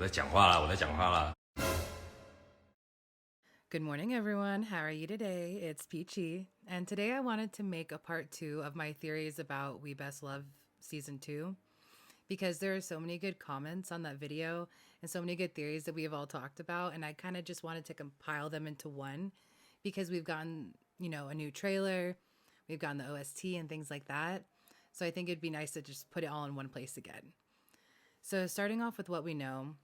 我在讲话啦，我在讲话啦。Good morning, everyone. How are you today? It's Peachy, and today I wanted to make a part two of my theories about We Best Love Season 2 because there are so many good comments on that video and so many good theories that we have all talked about, and I kind of just wanted to compile them into one because we've gotten, a new trailer, we've gotten the OST and things like that. So I think it'd be nice to just put it all in one place again. So starting off with what we know,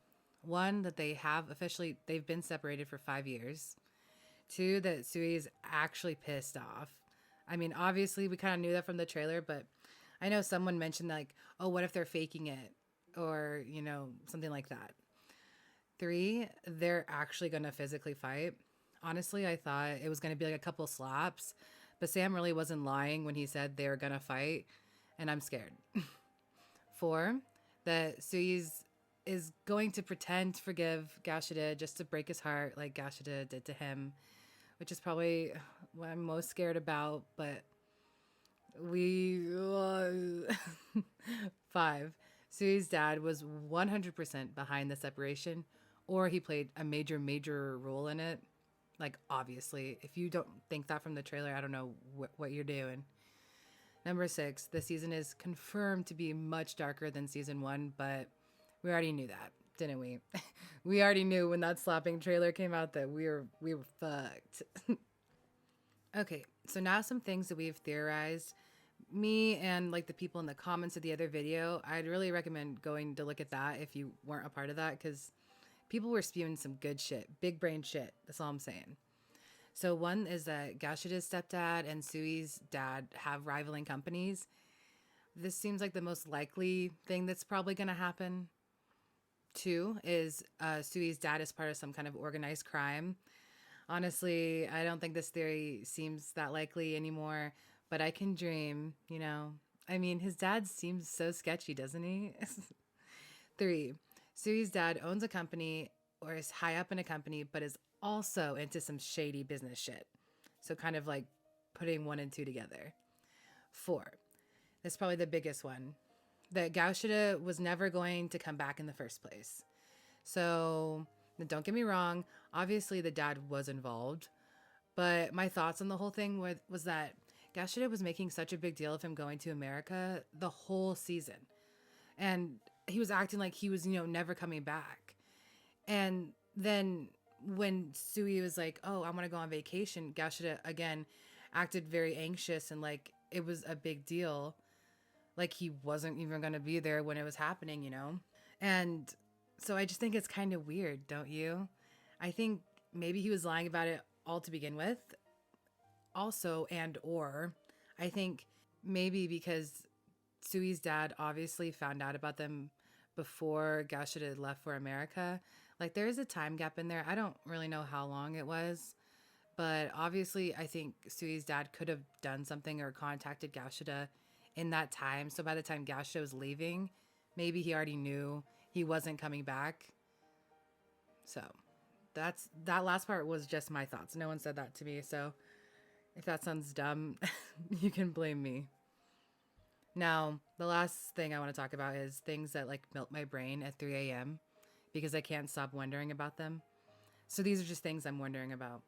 one, that they've been separated for 5 years. Two, that Sui is actually pissed off. I mean, obviously, we kind of knew that from the trailer, but I know someone mentioned, like, oh, what if they're faking it? Or, something like that. Three, they're actually going to physically fight. Honestly, I thought it was going to be like a couple slaps, but Sam really wasn't lying when he said they were going to fight, and I'm scared. Four, that is going to pretend to forgive Gashida just to break his heart like Gashida did to him, which is probably what I'm most scared about. But we. Five. Sui's dad was 100% behind the separation, or he played a major, major role in it. Like, obviously. If you don't think that from the trailer, I don't know what you're doing. Number six, the season is confirmed to be much darker than season one, but we already knew that, didn't we? We already knew when that slapping trailer came out that we were fucked. Okay, so now some things that we've theorized. Me and like the people in the comments of the other video, I'd really recommend going to look at that if you weren't a part of that because people were spewing some good shit, big brain shit. That's all I'm saying. So one is that Gashida's stepdad and Sui's dad have rivaling companies. This seems like the most likely thing that's probably going to happen. Two is Sui's dad is part of some kind of organized crime. Honestly, I don't think this theory seems that likely anymore, but I can dream. I mean, his dad seems so sketchy, doesn't he? Three, Sui's dad owns a company or is high up in a company, but is also into some shady business shit. So, kind of like putting one and two together. Four, that's probably the biggest one, that Gaushida was never going to come back in the first place. So, don't get me wrong, obviously the dad was involved, but my thoughts on the whole thing was that Gashida was making such a big deal of him going to America the whole season. And he was acting like he was, never coming back. And then when Sui was like, oh, I want to go on vacation, Gashida again acted very anxious and like it was a big deal. Like he wasn't even going to be there when it was happening. And so I just think it's kind of weird, don't you? I think maybe he was lying about it all to begin with. Also, and or I think maybe because Sui's dad obviously found out about them before Gashida had left for America. Like there is a time gap in there. I don't really know how long it was, but obviously I think Sui's dad could have done something or contacted Gashida in that time. So by the time Gashida was leaving, maybe he already knew he wasn't coming back. So that last part was just my thoughts. No one said that to me. So if that sounds dumb, you can blame me. Now, the last thing I want to talk about is things that like melt my brain at 3 a.m. because I can't stop wondering about them. So these are just things I'm wondering about.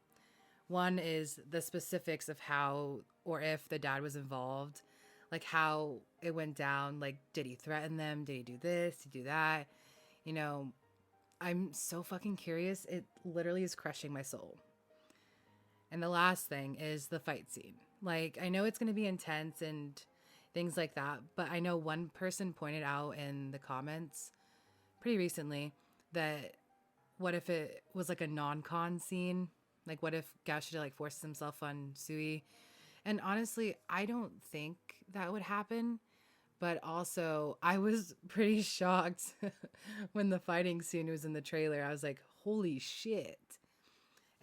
One is the specifics of how or if the dad was involved, like how it went down. Like, did he threaten them? Did he do this? Did he do that? You know, I'm so fucking curious. It literally is crushing my soul. And the last thing is the fight scene. Like, I know it's going to be intense and things like that, but I know one person pointed out in the comments pretty recently that what if it was like a non-con scene? Like, what if Gashida like forces himself on Sui? And honestly, I don't think that would happen. But also, I was pretty shocked when the fighting scene was in the trailer. I was like, holy shit.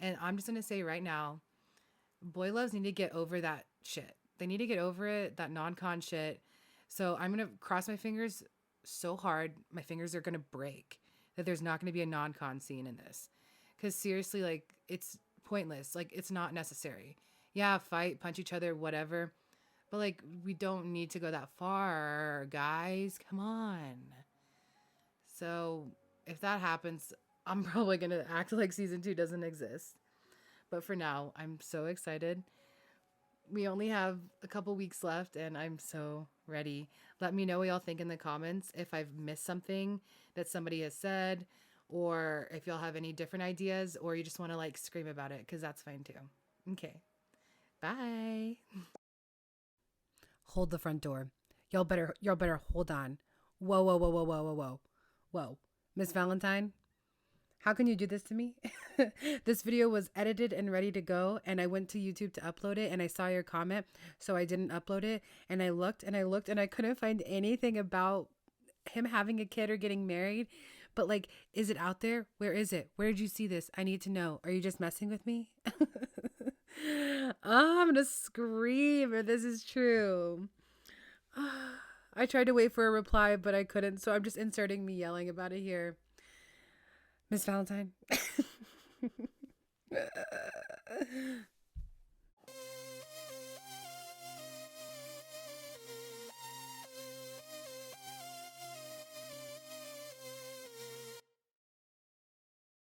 And I'm just going to say right now, boy loves need to get over that shit. They need to get over it, that non-con shit. So I'm going to cross my fingers so hard, my fingers are going to break, that there's not going to be a non-con scene in this. Because seriously, like, it's pointless. Like, it's not necessary. Yeah, fight, punch each other, whatever. But, like, we don't need to go that far, guys. Come on. So, if that happens, I'm probably going to act like season 2 doesn't exist. But for now, I'm so excited. We only have a couple weeks left and I'm so ready. Let me know what y'all think in the comments if I've missed something that somebody has said, or if y'all have any different ideas, or you just want to like scream about it, because that's fine too. Okay. Bye. Hold the front door. Y'all better hold on. Whoa, whoa, whoa, whoa, whoa, whoa, whoa. Whoa. Miss Valentine, how can you do this to me? This video was edited and ready to go, and I went to YouTube to upload it, and I saw your comment, so I didn't upload it. And I looked and I looked, and I couldn't find anything about him having a kid or getting married. But like, is it out there? Where is it? Where did you see this? I need to know. Are you just messing with me? Oh, I'm gonna scream if this is true. I tried to wait for a reply, but I couldn't, so I'm just inserting me yelling about it here. Miss Valentine.